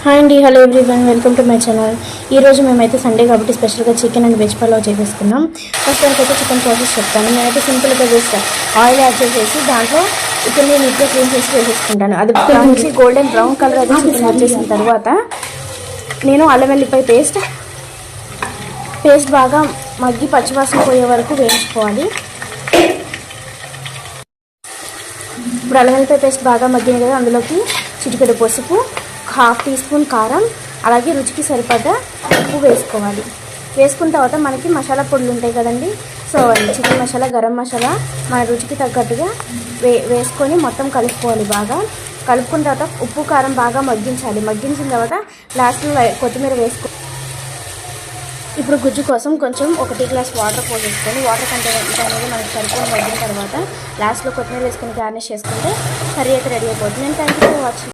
Hi అండి, hello everyone, welcome to my channel. ఈరోజు మేమైతే సండే కాబట్టి స్పెషల్గా చికెన్ అండ్ వెజ్ పలావ్ చేసేసుకున్నాం. ఫస్ట్ దానికైతే చికెన్ ప్రాసెస్ చెప్తాను. నేనైతే సింపుల్గా జస్ట్ ఆయిల్ యాడ్ చేసేసి దాంట్లో చికెన్ని నీట్గా క్లీన్ చేసి వేసేసుకుంటాను. అది మంచి గోల్డెన్ బ్రౌన్ కలర్ అయితే చికెన్ యాడ్ చేసిన తర్వాత నేను అల్లం వెల్లిపాయ పేస్ట్ బాగా మగ్గి పచ్చివాసన పోయే వరకు వేయించుకోవాలి. ఇప్పుడు అల్లం వెల్లిపాయ పేస్ట్ బాగా మగ్గిన కదా, అందులోకి చిటికెడు పసుపు, హాఫ్ టీ స్పూన్ కారం, అలాగే రుచికి సరిపడా ఉప్పు వేసుకోవాలి. వేసుకున్న తర్వాత మనకి మసాలా పొడులు ఉంటాయి కదండి, సో చికెన్ మసాలా, గరం మసాలా మన రుచికి తగ్గట్టుగా వేసుకొని మొత్తం కలుపుకోవాలి. బాగా కలుపుకున్న తర్వాత ఉప్పు కారం బాగా మగ్గించాలి. మగ్గించిన తర్వాత లాస్ట్లో కొత్తిమీర వేసుకో. ఇప్పుడు గుజ్జు కోసం కొంచెం 1 గ్లాస్ వాటర్ పోసేసుకొని, వాటర్ కంటెంట్ అనేది మనకి సరిపోని మగ్గిన తర్వాత లాస్ట్లో కొత్తిమీర వేసుకొని గార్నిష్ చేసుకుంటే కర్రీ అయితే రెడీ అయిపోతుంది. నేను థ్యాంక్ యూ ఫర్ వాచింగ్.